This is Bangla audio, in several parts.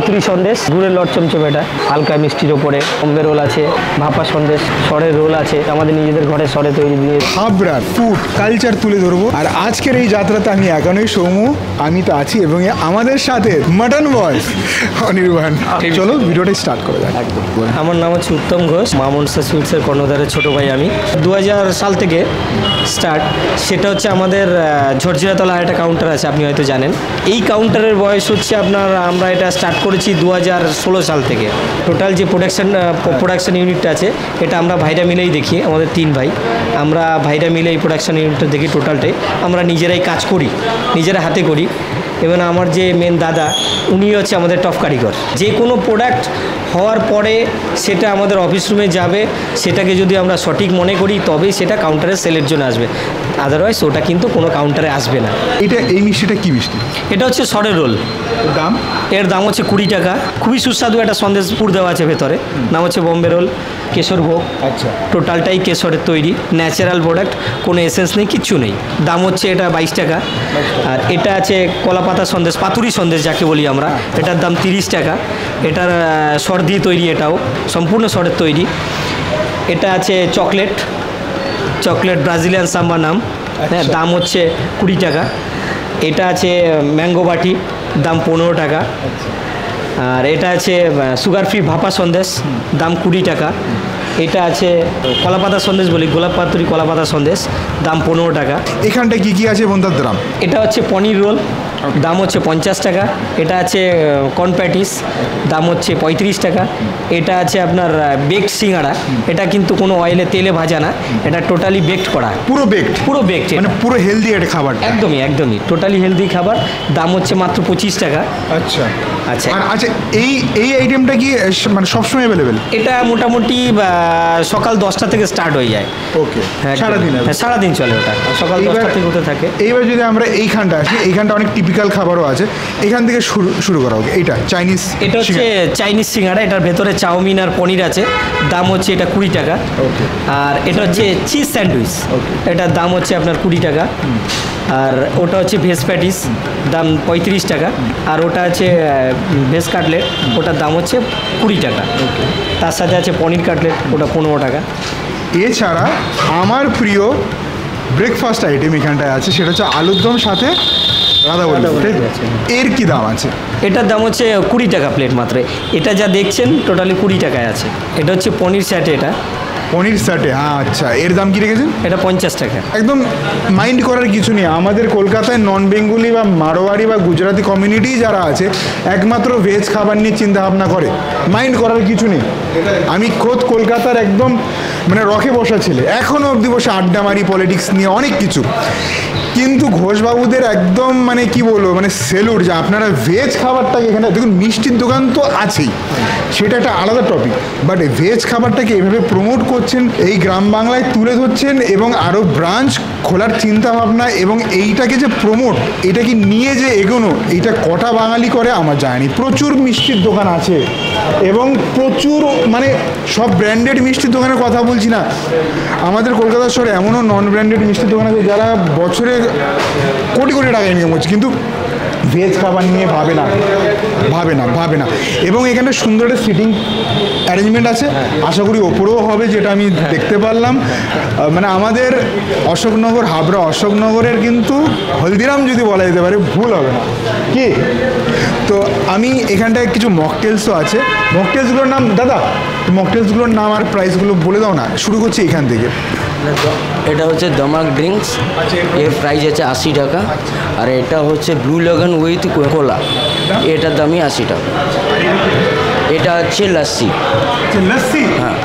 পাতুরি সন্দেশ, গুড়ের লট চমচম, এটা হালকা মিষ্টির ওপরে। বম্বে রোল আছে, ভাপা সন্দেশ, সরের রোল আছে, আমাদের নিজেদের ঘরে সরে তৈরি দিয়ে। হাবড়ার ফুড কালচার তুলে ধরবো। আর আজকের এই যাত্রাতে আমি একানই সৌম্য, আমি তো আছি এবং আমাদের সাথে মাটন বস অনির্বাণ। চলো ভিডিওটা স্টার্ট করে যাক। আমার নাম হচ্ছে উত্তম ঘোষ, মা মনসা সুইটসের কর্ণধারের ছোটো ভাই আমি। 2000 সাল থেকে স্টার্ট। সেটা হচ্ছে আমাদের ঝরঝিরাতলা একটা কাউন্টার আছে, আপনি হয়তো জানেন। এই কাউন্টারের বয়স হচ্ছে আপনার, আমরা এটা স্টার্ট করেছি 2016 সাল থেকে। টোটাল যে প্রোডাকশন ইউনিটটা আছে, এটা আমরা ভাইরা মিলেই দেখি, আমাদের 3 ভাই। আমরা ভাইরা মিলে এই প্রোডাকশন ইউনিটটা দেখি। টোটালটাই আমরা নিজেরাই কাজ করি, নিজেরা হাতে করি। এবং আমার যে মেন দাদা, উনি হচ্ছে আমাদের টপ কারিগর। যে কোনো প্রোডাক্ট হওয়ার পরে সেটা আমাদের অফিস রুমে যাবে, সেটাকে যদি আমরা সঠিক মনে করি তবেই সেটা কাউন্টারে সেলের জন্য আসবে, আদারওয়াইজ ওটা কিন্তু কোনো কাউন্টারে আসবে না। এই মিষ্টিটা কি মিষ্টি? এটা হচ্ছে সরের রোল। দাম? এর দাম হচ্ছে 20 টাকা। খুবই সুস্বাদু একটা সন্দেশ পুর দেওয়া আছে ভেতরে, নাম হচ্ছে বম্বে রোল। কেশর ভোগ, আচ্ছা। টোটালটাই কেশরের তৈরি, ন্যাচারাল প্রোডাক্ট, কোনো এসেন্স নেই, কিচ্ছু নেই। দাম হচ্ছে এটা 22 টাকা। আর এটা আছে কলাপাতা সন্দেশ, পাতুরি সন্দেশ যাকে বলি আমরা, এটার দাম 30 টাকা। এটার সর দিয়ে তৈরি, এটাও সম্পূর্ণ সরের তৈরি। এটা আছে চকলেট ব্রাজিলিয়ান সাম্বা নাম, হ্যাঁ, দাম হচ্ছে 20 টাকা। এটা আছে ম্যাঙ্গো বাটি, দাম 15 টাকা। আর এটা আছে সুগার ফ্রি ভাপা সন্দেশ, দাম 20 টাকা। এটা আছে কলাপাতা সন্দেশ বলি, গোলাপ পাতুরি কলাপাতা সন্দেশ, দাম 15 টাকা। এখানটা কি কি আছে বন্ধার দাম? এটা হচ্ছে পনির রোল, দাম হচ্ছে 50 টাকা। এটা আছে কর্ন প্যাটিস, দাম হচ্ছে 35 টাকা। এটা আছে আপনার বেকড সিঙ্গাড়া, এটা কিন্তু কোনো অয়েলে তেলে ভাজা না, এটা টোটালি বেকড করা। পুরো বেকড? মানে পুরো হেলদি একটা খাবার। একদমই টোটালি হেলদি খাবার। দাম হচ্ছে মাত্র 25 টাকা। আচ্ছা। আর আচ্ছা, এই আইটেমটা কি মানে সবসময় অ্যাভেলেবেল? এটা মোটামুটি সকাল 10টা থেকে স্টার্ট হয়ে যায়। ওকে, সারাদিন? হ্যাঁ, সারাদিন চলে ওটা, সকাল 10টা থেকে হতে থাকে। এইবার যদি আমরা এইখানটা আসি, এইখানটা অনেক টিপিক্যাল খাবারও আছে, এখান থেকে শুরু করা হোক। এইটা চাইনিজ? এটা হচ্ছে চাইনিজ সিঙ্গাড়া, এটার ভেতরে চাউমিন আর পনির আছে, দাম হচ্ছে এটা 20 টাকা। ওকে। আর এটা হচ্ছে চিজ স্যান্ডউইচ, এটার দাম হচ্ছে আপনার 20 টাকা। আর ওটা হচ্ছে ভেজ প্যাটিস, দাম 35 টাকা। আর ওটা আছে ভেজ কাটলেট, ওটার দাম হচ্ছে 20 টাকা। তার সাথে আছে পনির কাটলেট, ওটা 15 টাকা। এছাড়া আমার প্রিয় ব্রেকফাস্ট আইটেম এখানটায় আছে, সেটা হচ্ছে আলুর দম সাথে রাধাবল্লভ। এর কি দাম আছে? এটার দাম হচ্ছে 20 টাকা প্লেট মাত্র। এটা যা দেখছেন টোটালি 20 টাকায় আছে। এটা হচ্ছে পনির স্যাটে, এটা পনির স্যাটে। হ্যাঁ, আচ্ছা। এর দাম কি রেখেছেন? এটা 50 টাকা। একদম মাইন্ড করার কিছু নেই। আমাদের কলকাতায় নন বেঙ্গলি বা মারোয়ারি বা গুজরাটি কমিউনিটি যারা আছে, একমাত্র ভেজ খাবার নিয়ে চিন্তা ভাবনা করে, মাইন্ড করার কিছু নেই। আমি খোদ কলকাতার একদম মানে রকে বসা ছেলে, এখনও অবধি বসে আড্ডা মারি পলিটিক্স নিয়ে, অনেক কিছু। কিন্তু ঘোষবাবুদের একদম মানে কি বলবো, মানে সেলুট যে আপনারা ভেজ খাবারটাকে এখানে দেখুন। মিষ্টির দোকান তো আছেই, সেটা একটা আলাদা টপিক, বাট ভেজ খাবারটাকে এভাবে প্রমোট করছেন, এই গ্রাম বাংলায় তুলে ধরছেন এবং আরও ব্রাঞ্চ খোলার চিন্তা ভাবনা, এবং এইটাকে যে প্রমোট, এটাকে নিয়ে যে এগোনো, এইটা কটা বাঙালি করে আমার জানি। প্রচুর মিষ্টির দোকান আছে এবং প্রচুর মানে সব ব্র্যান্ডেড মিষ্টির দোকানের কথা বলছি না, আমাদের কলকাতা শহরে এমনও নন ব্র্যান্ডেড মিষ্টির দোকান আছে যারা বছরে কোটি কোটি টাকা ইনকাম করছে, কিন্তু ভেজ খাবার নিয়ে ভাবে না। এবং এখানে সুন্দর একটা সিটিং অ্যারেঞ্জমেন্ট আছে, আশা করি ওপরেও হবে, যেটা আমি দেখতে পারলাম। মানে আমাদের অশোকনগর, হাবড়া অশোকনগরের কিন্তু হলদিরাম যদি বলা যেতে পারে, ভুল হবে না কি? তো আমি এখানটায় কিছু মকটেলসও আছে। মকটেলসগুলোর নাম, দাদা মকটেলসগুলোর নাম আর প্রাইসগুলো বলে দাও না। শুরু করছি এখান থেকে। এটা হচ্ছে দমাক ড্রিঙ্কস, এর প্রাইস আছে 80 টাকা। আর এটা হচ্ছে ব্লু লেগন উইথ কোলা, এটার দামই 80 টাকা। এটা হচ্ছে লস্যি। হ্যাঁ,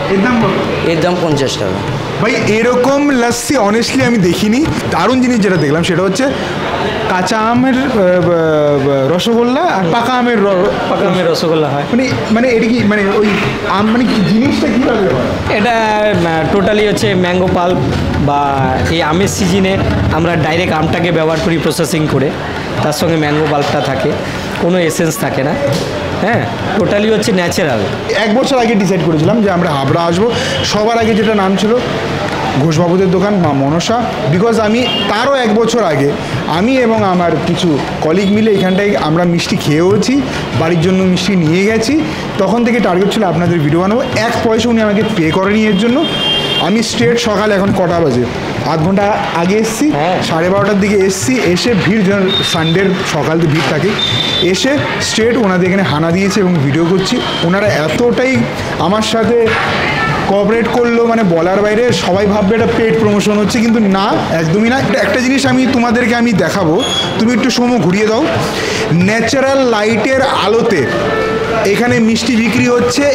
এর দাম 50 টাকা। ভাই এরকম লস্যি অনেস্টলি আমি দেখিনি। দারুণ জিনিস যেটা দেখলাম সেটা হচ্ছে কাঁচা আমের রসগোল্লা আর পাকা আমের রসগোল্লা হয়। মানে এটা কি মানে ওই আম মানে কি জিনিসটা কীভাবে হয়? এটা টোটালি হচ্ছে ম্যাঙ্গো পাল্প, বা এই আমের সিজনে আমরা ডাইরেক্ট আমটাকে ব্যবহার করি প্রসেসিং করে, তার সঙ্গে ম্যাঙ্গো পাল্পটা থাকে, কোনো এসেন্স থাকে না। হ্যাঁ, টোটালি হচ্ছে ন্যাচারাল। 1 বছর আগে ডিসাইড করেছিলাম যে আমরা হাবড়া আসবো। সবার আগে যেটা নাম ছিল ঘোষবাবুদের দোকান মা মনসা। বিকজ আমি তারও 1 বছর আগে আমি এবং আমার কিছু কলিগ মিলে এখানটায় আমরা মিষ্টি খেয়েওছি, বাড়ির জন্য মিষ্টি নিয়ে গেছি। তখন থেকে টার্গেট ছিল আপনাদের ভিডিও বানাবো। 1 পয়সা উনি আমাকে পে করেনি এর জন্য। আমি স্ট্রেট সকালে, এখন কটা বাজে, 8 ঘন্টা আগে এসছি, 12:30টার দিকে এসছি, এসে ভিড় যেন সানডের সকাল তো ভিড় থাকে, এসে স্ট্রেট ওনাদের এখানে হানা দিয়েছে এবং ভিডিও করছি। ওনারা এতটাই আমার সাথে কোঅপারেট করলো, মানে বলার বাইরে। সবাই ভাববে এটা পেড প্রমোশন হচ্ছে, কিন্তু না, একদমই না। একটা জিনিস আমি তোমাদেরকে দেখাবো, তুমি একটু সময় ঘুরিয়ে দাও। ন্যাচারাল লাইটের আলোতে এখানে মিষ্টি বিক্রি হচ্ছে।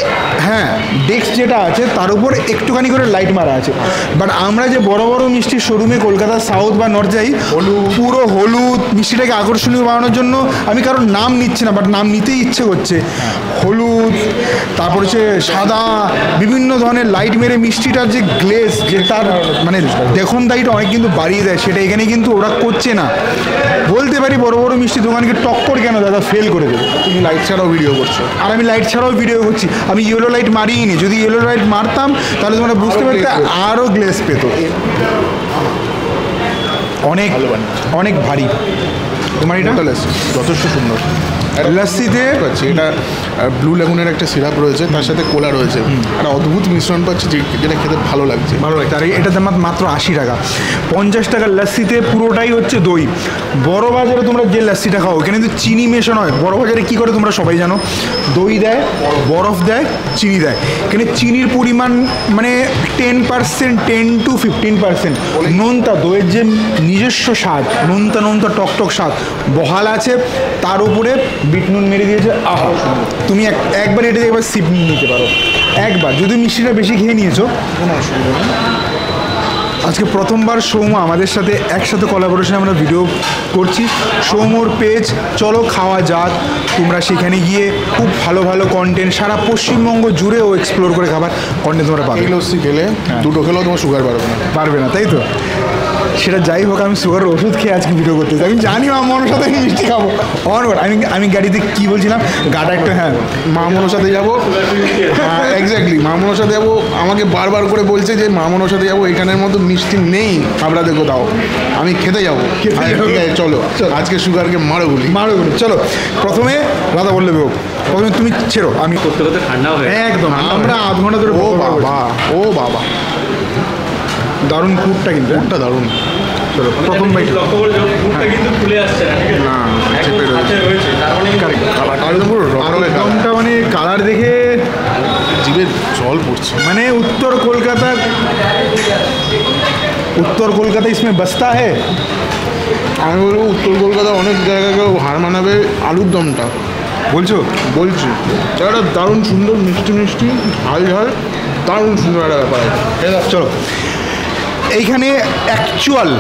হ্যাঁ, ডেস্ক যেটা আছে তার উপর একটুখানি করে লাইট মারা আছে। বাট আমরা যে বড় বড় মিষ্টির শোরুমে কলকাতা সাউথ বা নর্থ যাই, পুরো হলুদ মিষ্টিটাকে আকর্ষণীয় বানানোর জন্য, আমি কারোর নাম নিচ্ছি না, বাট নাম নিতেই ইচ্ছে করছে, হলুদ, তারপর হচ্ছে সাদা, বিভিন্ন ধরনের লাইট মেরে মিষ্টিটার যে গ্লেজ, যে তার মানে দেখুন দাইটা অনেক কিন্তু বাড়িয়ে দেয়, সেটা এখানে কিন্তু ওরা করছে না। বলতে পারি বড় বড় মিষ্টি দোকানকে টক্কর কেন দাদা ফেল করে দেবে। তুমি লাইট ছাড়াও ভিডিও করছো, আর আমি লাইট ছাড়াও ভিডিও করছি। আমি ইয়েলো লাইট মারিনি, যদি ইয়েলো লাইট মারতাম তাহলে তোমরা বুঝতে পারতে আরও গ্লেজ পেতো। অনেক অনেক ভারী। তোমার এটা যথেষ্ট সুন্দর। লস্যিতে পাচ্ছি এটা ব্লু লেগুনের একটা সিরাপ রয়েছে, তার সাথে কোলা রয়েছে, একটা অদ্ভুত মিশ্রণ পাচ্ছি যেটা খেতে ভালো লাগছে। আর এটার দাম মাত্র 80 টাকা। 50 টাকার লস্যিতে পুরোটাই হচ্ছে দই। বড় বাজারে তোমরা যে লস্যিটা খাও এখানে কিন্তু চিনি মেশানো হয়। বড় বাজারে কী করে তোমরা সবাই জানো, দই দেয়, বরফ দেয়, চিনি দেয়। এখানে চিনির পরিমাণ মানে 10%, 10 to 15%। নোনতা দইয়ের যে নিজস্ব স্বাদ, নোনতা নোনতা টকটক স্বাদ বহাল আছে, তার উপরে বিট নুন মেরে দিয়েছে। আহা, তুমি একবার এটা একবার সিপ নিতে পারো, একবার। যদি মিষ্টিটা বেশি খেয়ে নিয়েছো কোনো অসুবিধা নেই। আজকে প্রথমবার সৌম্য আমাদের সাথে একসাথে কোলাবোরেশনে আমরা ভিডিও করছি। সৌম্যর পেজ চলো খাওয়া যাক, তোমরা সেখানে গিয়ে খুব ভালো ভালো কন্টেন্ট, সারা পশ্চিমবঙ্গ জুড়েও এক্সপ্লোর করে খাবার কন্টেন্ট তোমরা পাবে। এই লস্যি খেলে 2টো খেলেও তোমার সুগার পারবে না, তাই তো? সেটা যাই হোক, আমি সুগারের ওষুধ খেয়ে আজকে ভিডিও করতেছি। আমি জানি মা মনোর সাথে মিষ্টি খাবো। আমি গাড়িতে কি বলছিলাম, গাটা একটা, হ্যাঁ মা মনোর সাথে যাবো, এক্স্যাক্টলি মা মনোর সাথে যাবো। আমাকে বারবার করে বলছে যে মা মনোর সাথে যাবো, এখানের মতো মিষ্টি নেই হাবড়াতে কোথাও, আমি খেতে যাবো। ঠিক আছে, চলো আজকে সুগারকে মারো বলি। চলো। প্রথমে রাধা বললে হোক, প্রথমে তুমি ছেড়ো, আমি করতে করতে ঠান্ডা হয়ে একদম। আমরা আধ ঘন্টা ধরে, ও বাবা, ও বাবা, দারুণ কুটটা, কিন্তু কোনটা দারুণ। চলো প্রথম বাইট। লক্ষ্য করলে মুখটা কিন্তু ফুলে আসছে না, ঠিক আছে? না, একদম হাতে রয়েছে, তার মানে আলুরদমটা মানে কালার দেখে জিভে জল পড়ছে। মানে উত্তর কলকাতা ইসমে বসতা হ্যাঁ। আমি বলবো উত্তর কলকাতা অনেক জায়গায় হার মানাবে আলুর দমটা। বলছো? বলছি, জায়গাটা দারুণ সুন্দর, মিষ্টি মিষ্টি, ঝাল ঝাল, দারুণ সুন্দর একটা ব্যাপার। চলো, এইখানে অ্যাকচুয়াল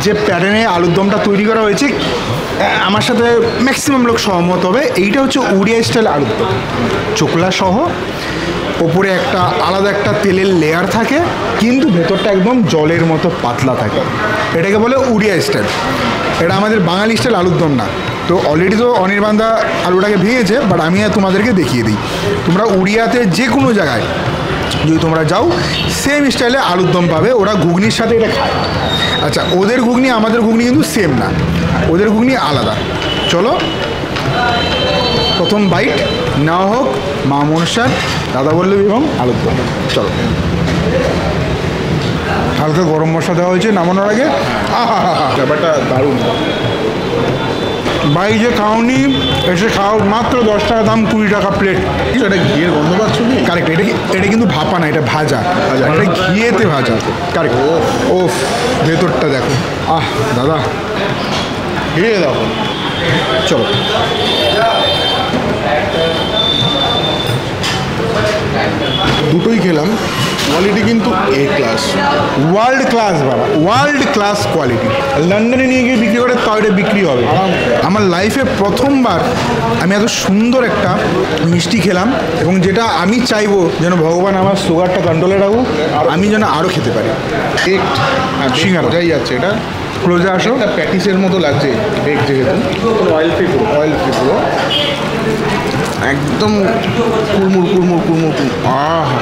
যে প্যাটার্নে আলুর দমটা তৈরি করা হয়েছে, আমার সাথে ম্যাক্সিমাম লোক সহমত হবে, এইটা হচ্ছে উড়িয়া স্টাইল আলুর দম। চোকলা সহ, ওপরে একটা আলাদা একটা তেলের লেয়ার থাকে, কিন্তু ভেতরটা একদম জলের মতো পাতলা থাকে। এটাকে বলে উড়িয়া স্টাইল। এটা আমাদের বাঙালি স্টাইল আলুর দম না। তো অলরেডি তো অনির্বাণদা আলুটাকে ভেঙেছে, বাট আমি তোমাদেরকে দেখিয়ে দিই। তোমরা উড়িয়াতে যে কোনো জায়গায় যদি তোমরা যাও, সেম স্টাইলে আলুর দম পাবে। ওরা ঘুগনির সাথে এটা খায়। আচ্ছা, ওদের ঘুগনি আমাদের ঘুগনি কিন্তু সেম না, ওদের ঘুগনি আলাদা। চলো প্রথম বাইট নেওয়া হোক মা মনসার দাদা বল্লভী এবং আলুর দম। চলো, হালকা গরম মশলা দেওয়া হয়েছে নামানোর আগে। ব্যাপারটা দারুণ। বাই যে খাওনি, এসে খাও, মাত্র 10 টাকা দাম, 20 টাকা প্লেট। এটা ঘিয়ের গন্ধ পাচ্ছ কি? কারেক্ট, এটা কিন্তু ভাপা না, এটা ভাজা। এটা ঘিয়েতে ভাজা, কারেক্ট। ও ভেতরটা দেখো, আহ দাদা, ঘিয়ে দাও। চলো দুটোই খেলাম, কোয়ালিটি কিন্তু এ ক্লাস, ওয়ার্ল্ড ক্লাস বাবা, ওয়ার্ল্ড ক্লাস কোয়ালিটি। লন্ডনে নিয়ে গিয়ে বিক্রি করে তাও এটা বিক্রি হবে। আমার লাইফে প্রথমবার আমি এত সুন্দর একটা মিষ্টি খেলাম, এবং যেটা আমি চাইবো যেন ভগবান আমার সুগারটা কন্ট্রোলে রাখুক, আমি যেন আরও খেতে পারি। সিঙ্গারা বোঝাই যাচ্ছে এটা ক্লোজে আসো। একটা প্যাটিসের মতো লাগছে, বেক যেহেতু অয়েল ফ্রি পুরো, একদম কুড়মুড় কুড়মুড় কুড়মুড়। আহা,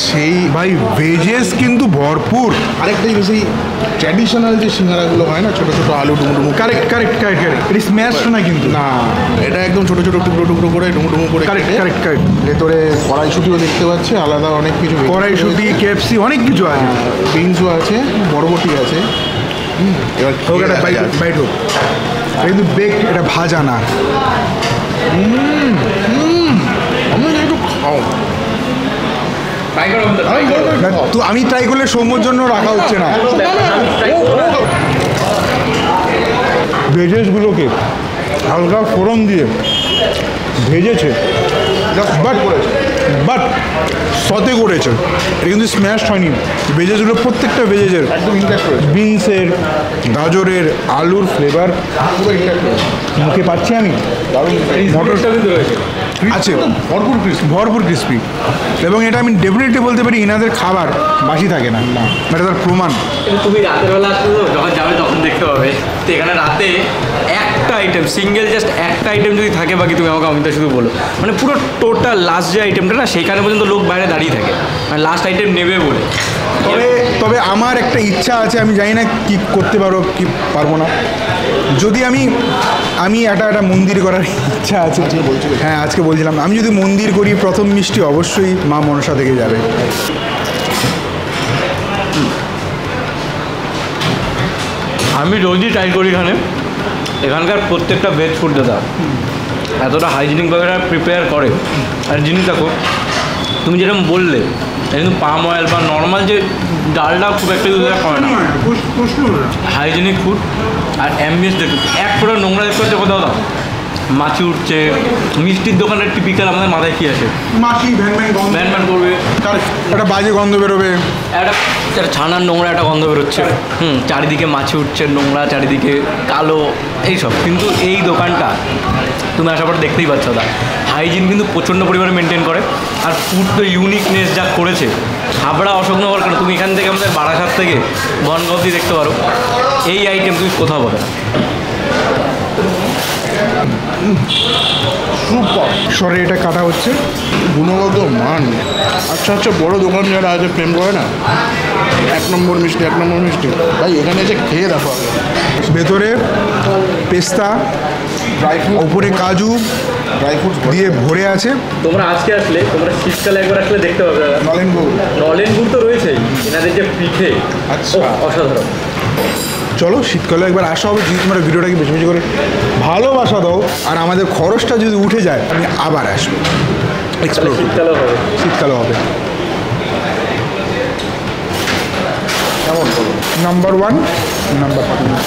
সেই ভাই ভেজেস কিন্তু ভরপুর। আরেকটা জিনিস, এই ট্র্যাডিশনাল যে সিঙ্গারাগুলো হয় না, ছোটো ছোটো আলু ডুমো কারেক্ট কারেক্ট কারেক্ট কারেক্ট, এটা স্ম্যাশ না কিন্তু। না, এটা একদম ছোটো ছোটো টুকরো টুকরো করে ডুমো করে কারেক্ট কেটে, কারেক্ট কারেক্ট। ভেতরে কড়াইশুটিও দেখতে পাচ্ছি, আলাদা অনেক কিছু কড়াইশুটি, কেএফসি, অনেক কিছু আছে। বিনসও আছে, বরবটি আছে। এবার হোক একটা বাইট, বাইট হোক। এটা কিন্তু বেক, এটা ভাজা না। আমি একটু খাও। না, তো আমি ট্রাই করলে সৌম্যর জন্য রাখা হচ্ছে না। ভেজেসগুলোকে হালকা ফোড়ন দিয়ে ভেজেছে, বাট সতে করেছে। এটা কিন্তু স্ম্যাশ হয়নি। ভেজেসগুলো প্রত্যেকটা ভেজেসের, একদম ইনট্যাক্ট করেছে। বিনসের, গাজরের, আলুর ফ্লেভার মুখে পাচ্ছি আমি। মটরটা কিন্তু আছে ভরপুর ক্রিস্পি। ভরপুর ক্রিস্পি, এবং এটা আমি ডেফিনেটলি বলতে পারি এনাদের খাবার বাসি থাকে না, এটা তার প্রমাণ। কিন্তু তুমি রাতের বেলা আসলে তো যখন যাবে তখন দেখতে পাবে তো এখানে রাতে একটা আইটেম, সিঙ্গেল জাস্ট একটা আইটেম যদি থাকে, বাকি তুমি আমাকে অমিতা শুধু বলো, মানে পুরো টোটাল লাস্ট যে আইটেমটা না সেইখানে পর্যন্ত লোক বাইরে দাঁড়িয়ে থাকে মানে লাস্ট আইটেম নেবে বলে। তবে তবে আমার একটা ইচ্ছা আছে, আমি জানি না কি করতে পারবো কি পারবো না। যদি আমি একটা মন্দির করার ইচ্ছা আছে। হ্যাঁ, আজকে বলছিলাম আমি যদি মন্দির করি, প্রথম মিষ্টি অবশ্যই মা মনসা থেকে যাবে। আমি রোজই ট্রাই করি এখানকার প্রত্যেকটা ভেজ ফুড দাদা এতটা হাইজিনিকভাবে প্রিপেয়ার করে। আর জিনিস দেখো, তুমি যেরকম বললে কিন্তু পাম অয়েল বা নর্মাল যে ডালটা খুব একটা ইউজ করে না, হাইজিনিক ফুড। আর অ্যাম্বিয়েন্স দেখো, এক ফোঁটা নোংরা দেখতে হচ্ছে কোথাও দাও, মাছি উঠছে। মিষ্টির দোকানের টিপিক্যাল আমাদের মাথায় কী আসে, মাছি ভ্যান ভ্যান করবে, একটা বাজে গন্ধ বেরোবে, একটা ছানার নোংরা একটা গন্ধ বেরোচ্ছে, চারিদিকে মাছি উঠছে, নোংরা চারিদিকে কালো এইসব। কিন্তু এই দোকানটা তুমি আসার পর দেখতেই পাচ্ছ দা হাইজিন কিন্তু প্রচণ্ড পরিমাণে মেনটেন করে। আর ফুড তো ইউনিকনেস যা করেছে, হাবড়া অশোকনগর কেন, তুমি এখান থেকে আমাদের বারাসাত থেকে বনগাঁ অবধি দেখতে পারো, এই আইটেম তুমি কোথাও পাবে না। সুপার সরে এটা কাটা হচ্ছে। গুণগত মান, আচ্ছা আচ্ছা, বড় দোকান যারা আছে প্রেম করে না, এক নম্বর মিষ্টি ভাই এখানে এসে খেয়ে দেখো। ভেতরে পেস্তা, ড্রাই ফ্রুট, উপরে কাজু, ড্রাই ফ্রুটস দিয়ে ভরে আছে। তোমরা আজকে আসলে, তোমরা শীতকালে একবার আসলে দেখতে পাবে দাদা, নলেন গুড়। নলেন গুড় তো রয়েছেই, এনাদের যে পিঠে, আচ্ছা। অসাধারণ। চলো শীতকালে একবার আসা হবে, যদি তোমরা ভিডিওটাকে বেশি বেশি করে ভালোবাসা দাও, আর আমাদের খরচটা যদি উঠে যায় আমি আবার আসবো, এক্সপ্লোর শীতকালেও হবে। শীতকালে হবে। Number 1, number 2।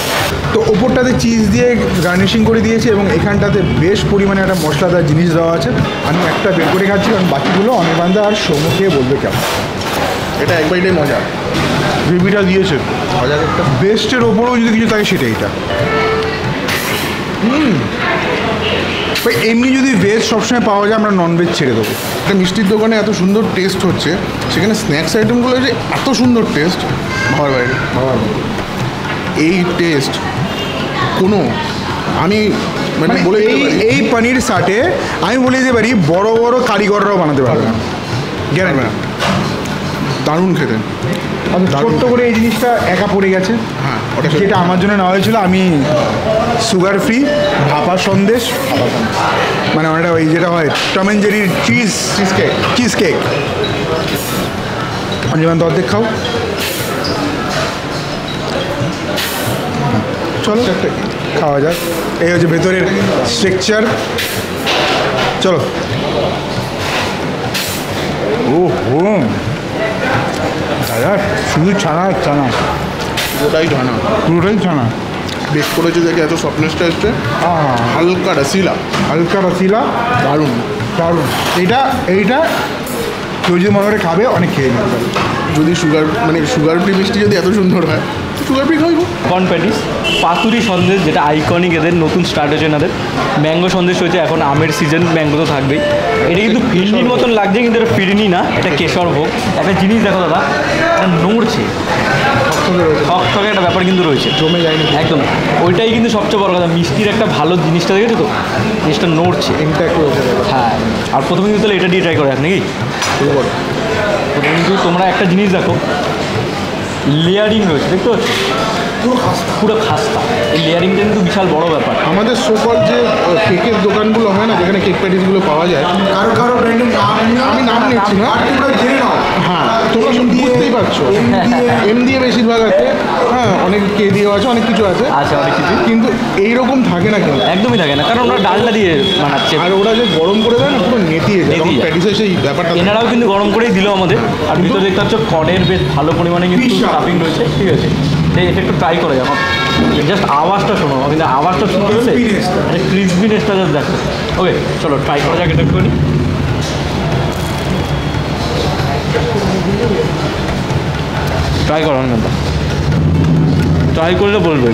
তো ওপরটাতে চিজ দিয়ে গার্নিশিং করে দিয়েছে, এবং এখানটাতে বেশ পরিমাণে একটা মশলাদার জিনিস দেওয়া আছে। আমি একটা বের করে খাচ্ছি, কারণ বাকিগুলো অনির্বাণদা আর সৌম্য খেয়ে বলবে কেমন। এটা এক বাইটাই মজা। গ্রেভিটা দিয়েছে মজার একটা বেস্টের ওপরেও যদি কিছু থাকে সেটা এটা। এমনি যদি ভেজ সবসময় পাওয়া যায়, আমরা ননভেজ ছেড়ে দেবো। একটা মিষ্টির দোকানে এত সুন্দর টেস্ট হচ্ছে, সেখানে স্ন্যাক্স আইটেমগুলো যে এত সুন্দর টেস্ট, ভাবার বাইরে। এই টেস্ট কোনো, আমি মানে বলে এই পনির সাটে আমি বলে দিতে পারি বড় বড় কারিগররাও বানাতে পারবে না, গ্যারান্টি। দারুণ খেতে। ছোট্ট করে এই জিনিসটা একা পড়ে গেছে, হ্যাঁ, যেটা আমার জন্য নেওয়া হয়েছিল। আমি সুগার ফ্রি ভাপা সন্দেশ, মানে ওটা ওই যেটা হয় টম অ্যান্ড জেরির চিজ কেক। অনির্বাণ অর্ধেক খাও, চলো খাওয়া যাক। এই হচ্ছে ভেতরের স্ট্রাকচার, চলো। ও হো দাদা, শুধু ছানা পুরোটাই ছানা, পুরোটাই ছানা। বেক করেছে দেখে এত সফটনেসটা এসছে, হালকা রসিলা, হালকা রসিলা, দারুণ দারুণ। এইটা কেউ যদি মনে করে খাবে, অনেক খেয়ে নিতে পারে। যদি সুগার ফ্রি মিষ্টি যদি এত সুন্দর হয়, সুগার ফ্রি খাইব। কর্ন প্যাটিস, পাতুরি সন্দেশ যেটা আইকনিক, এদের নতুন স্টার্ট হয়েছে এনাদের। ম্যাঙ্গো সন্দেশ হয়েছে, এখন আমের সিজন, ম্যাঙ্গো তো থাকবেই। এটা কিন্তু ফিরনির মতন লাগছে, কিন্তু এটা ফিরনি না, এটা কেশর ভোগ। একটা জিনিস দেখো দাদা, এটা নড়ছে, শক্তকে একটা ব্যাপার কিন্তু রয়েছে, জমে যায়নি একদম। ওইটাই কিন্তু সবচেয়ে বড় কথা, মিষ্টির একটা ভালো জিনিসটা দেখেছো তো, জিনিসটা নড়ছে। ইম্প্যাক্ট রয়েছে। হ্যাঁ, আর প্রথমে কিন্তু তাহলে এটা দিয়ে ট্রাই করে নাকি? শুরু করো। কিন্তু তোমরা একটা জিনিস দেখো, লেয়ারিং রয়েছে, দেখতে পাচ্ছ, পুরো খাস্তা। এই লেয়ারিংটা কিন্তু বিশাল বড় ব্যাপার। আমাদের সকল যে কেকের দোকানগুলো হয় না, যেখানে কেক প্যাটিসগুলো পাওয়া যায়, কারো কারো ব্র্যান্ডের আমি নাম নিচ্ছি না, আর তোমরা জেনে নাও। হ্যাঁ তোমরা সব বুঝতেই পারছো, এম দিয়ে বেশিরভাগ আছে, হ্যাঁ অনেক কে দিয়েও আছে, অনেক কিছু আছে, আচ্ছা, অনেক কিছু কিন্তু এইরকম থাকে না কিন্তু। একদমই থাকে না, কারণ ওরা ডালটা দিয়ে বানাচ্ছে। আর ওরা যে গরম করে দেয় না, পুরো নেতিয়ে যায়, তখন নেতিয়ে যায়। প্যাটিসে সেই ব্যাপারটা থাকে। এনারাও কিন্তু গরম করেই দিল আমাদের। আর ভিতরে দেখতে পাচ্ছ কর্নের বেশ ভালো পরিমাণে কিন্তু স্টাফিং রয়েছে, ঠিক আছে। এটা একটু ট্রাই করে যাও, জাস্ট আওয়াজটা শোনো, কিন্তু আওয়াজটা শুনতে হলে ক্রিসপিনেসটা জাস্ট দেখো। ওকে চলো ট্রাই করা যাক এটা একটুখানি। ট্রাই করো না, ট্রাই করলে বলবে।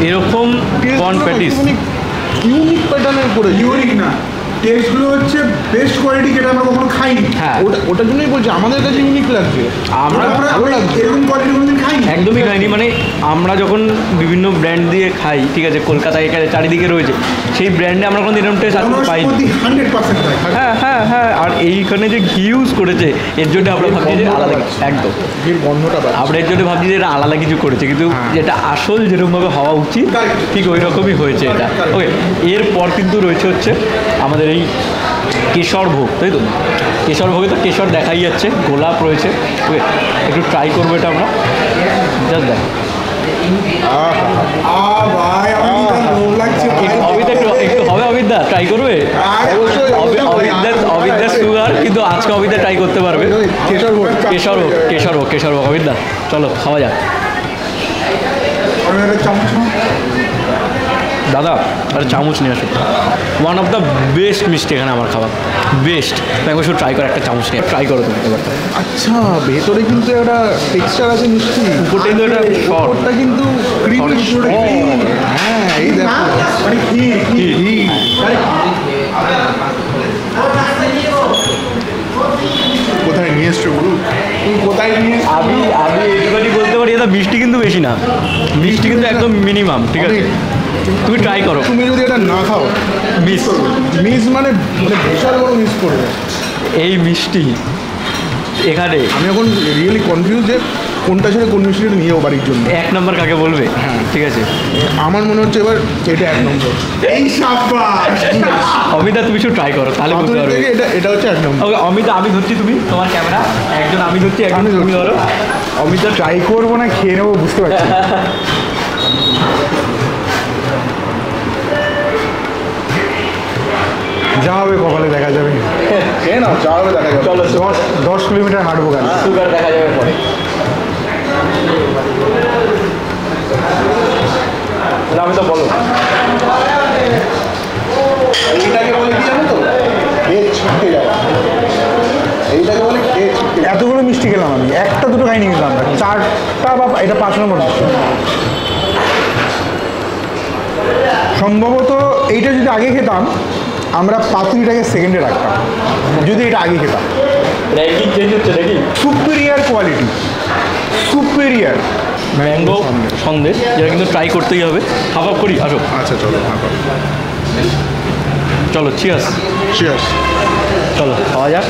এরকম কর্ন প্যাটিস ইউনিক প্যাটার্নের করে ইউনিক না, টেস্টগুলো হচ্ছে বেস্ট কোয়ালিটি, যেটা আমরা কখনো খাইনি। হ্যাঁ, ওটার জন্যই বলছি আমাদের কাছে ইউনিক লাগছে। আমরা ভালো লাগছে। এরকম কোয়ালিটি কোনোদিন খাইনি। একদমই খাইনি। মানে আমরা যখন বিভিন্ন ব্র্যান্ড দিয়ে খাই, ঠিক আছে, কলকাতায় এখানে চারিদিকে রয়েছে, সেই ব্র্যান্ডে আমরা কোনো এরকম টেস্ট আসলে পাইনি। 100% পাই। হ্যাঁ হ্যাঁ হ্যাঁ। আর এইখানে যে ঘি ইউজ করেছে, এর জন্য আমরা ভাবছি যে আলাদা কিছু, একদম ঘির গন্ধটা পাচ্ছি। আমরা এর জন্য ভাবছি যে এটা আলাদা কিছু করেছে, কিন্তু যেটা আসল যেরকমভাবে হওয়া উচিত ঠিক ওই রকমই হয়েছে এটা। ওকে, এরপর কিন্তু রয়েছে হচ্ছে আমাদের এই কেশর ভোগ, তাই তো? কেশর ভোগে তো কেশর দেখাই যাচ্ছে, গোলাপ রয়েছে। ওকে, একটু ট্রাই করবো এটা আমরা, জাস্ট দেখ। ভাই আমি লোভ লাগছে ভাই। অবিদা একটু হবে, অবিদা ট্রাই করবে? অবিদা সুগার, কিন্তু আজকে অবিদা ট্রাই করতে পারবে। কেশর ভোগ। কেশর ভোগ, কেশর ভোগ, কেশর ভোগ। অবিদা চলো খাওয়া যাক। আমি একটা চামচ নাও। দাদা আরে চামচ নিয়ে আসো। ওয়ান অফ দ্য বেস্ট মিষ্টি এখানে আমার খাবার, বেস্ট। একবার শুধু ট্রাই করো, একটা চামচ নিয়ে ট্রাই করো তুমি ব্যাপারটা। আচ্ছা, ভেতরে কিন্তু একটা টেক্সচার আছে মিষ্টি, উপরটা কিন্তু এটা শর্ট, ওটা কিন্তু ক্রিমি। হ্যাঁ এই দেখো, মানে কি কোথায় নিয়ে এসছো গুরু, তুমি কোথায় নিয়ে এসছো? আমি এইটুখানি বলতে পারি, এটা মিষ্টি কিন্তু বেশি না, মিষ্টি কিন্তু একদম মিনিমাম, ঠিক আছে। তুমি ট্রাই করো। তুমি যদি এটা না খাও মিস মিস মানে বিশাল বড় মিস করবে। এই মিষ্টি এখানে আমি এখন রিয়েলি কনফিউজ যে কোনটা ছেড়ে কোন মিষ্টিটা নিয়েও বাড়ির জন্য। এক নম্বর কাকে বলবে? হ্যাঁ ঠিক আছে, আমার মনে হচ্ছে এবার এটা এক নম্বর। এই সাব্বাস। অমিতা তুমি শুধু ট্রাই করো, তাহলে বুঝতে পারবে। এটা হচ্ছে এক নম্বর। ওকে অমিতা আমি ধরছি, তুমি তোমার ক্যামেরা, একজন আমি ধরছি, একজন তুমি ধরো। অমিতা ট্রাই করবো না খেয়ে নেবো বুঝতে পারছি। যা হবে কপালে দেখা যাবে। খেয়ে নাও, যা হবে দেখা যাবে। চলো 10 কিলোমিটার হাঁটবো কেন? সুগার দেখা যাবে পরে। আমি তো বলো এইটাকে বলে কি জানো তো, খেয়ে ছিটকে যাওয়া। এইটাকে বলে খেয়ে ছিটকে যাওয়া। এতগুলো মিষ্টি খেলাম আমি, একটা দুটো খাইনি কিন্তু আমরা, 4টা বা এটা 5 নম্বর মিষ্টি। সম্ভবত এইটা যদি আগে খেতাম আমরা পাতুরিটাকে সেকেন্ডে রাখতাম, যদি এটা আগে খেতাম। র্যাঙ্কিং চেঞ্জ হচ্ছে নাকি? Superior quality, superior mango Sandesh, যেটা কিন্তু ট্রাই করতেই হবে। হাফ আপ করি, আসো। আচ্ছা চলো, চলো চিয়ার্স, চিয়ার্স। চলো খাওয়া যাক।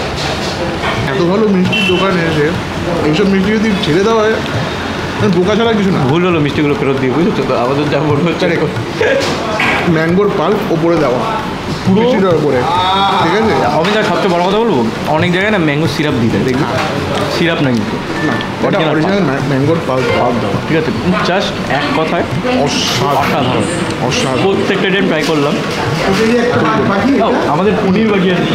এত ভালো মিষ্টির দোকানে এসে এইসব মিষ্টি যদি ছেড়ে দেওয়া হয়, বোকা ছাড়া কিছু না। ভুল হলো মিষ্টিগুলো ফেরত দিয়ে, বুঝেছো তো? আমাদের যা মনে হচ্ছে ম্যাঙ্গোর পাল্প ওপরে দেওয়া, পুরো মিষ্টিটার উপরে, ঠিক আছে। আমি যা সবচেয়ে বড় কথা বলবো, অনেক জায়গায় না ম্যাঙ্গো সিরাপ দিতে, দেখবি সিরাপ না কিন্তু, এটা Original অরিজিনাল ম্যাঙ্গোর পাল্প দেওয়া। ঠিক আছে, জাস্ট এক কথায় অসাধারণ। অসাধারণ। প্রত্যেকটা টাইম ট্রাই করলাম। ও, আমাদের পনির বাকি আছে।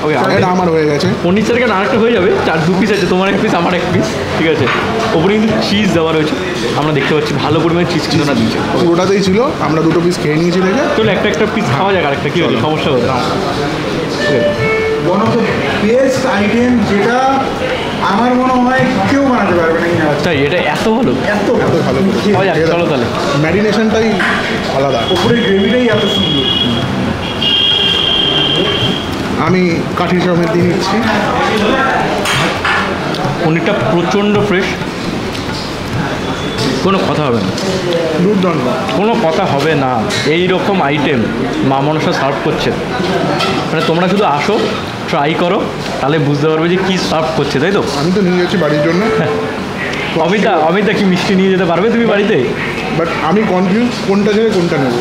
ওকে এটা আমার হয়ে গেছে। পনির থেকে আরেকটা হয়ে যাবে, 2 পিস আছে, তোমার 1 পিস আমার 1 পিস, ঠিক আছে। ওপরে কিন্তু চিজ দেওয়া রয়েছে, আমরা দেখতে পাচ্ছি ভালো পরিমাণে চিজ কিন্তু না দিচ্ছে। পুরোটাতেই ছিল, আমরা 2 পিস খেয়ে নিয়েছি দেখে। চলো একটা পিস খাওয়া যাক, আরেকটা কি হচ্ছে সমস্যা হতো। One of the best item, যেটা আমার মনে হয় কেউ বানাতে পারবে না কিনা। তাই এটা এত ভালো, এত এত ভালো খাওয়া যাক, চলো তাহলে। ম্যারিনেশনটাই আলাদা। উপরের গ্রেভিটাই এত সুন্দর। আমি কাঠি চাউমিন দিয়ে নিচ্ছি। পনিরটা প্রচণ্ড ফ্রেশ, কোনো কথা হবে না, দুর্দান্ত। কোনো কথা হবে না। এই রকম আইটেম মা মনসা সার্ভ করছে, মানে তোমরা শুধু আসো, ট্রাই করো, তাহলে বুঝতে পারবে যে কী সার্ভ করছে, তাই তো? আমি তো নিয়ে যাচ্ছি বাড়ির জন্য, অমিতা কি মিষ্টি নিয়ে যেতে পারবে তুমি বাড়িতে? বাট আমি কনফিউজ কোনটা ছেড়ে কোনটা নেবো।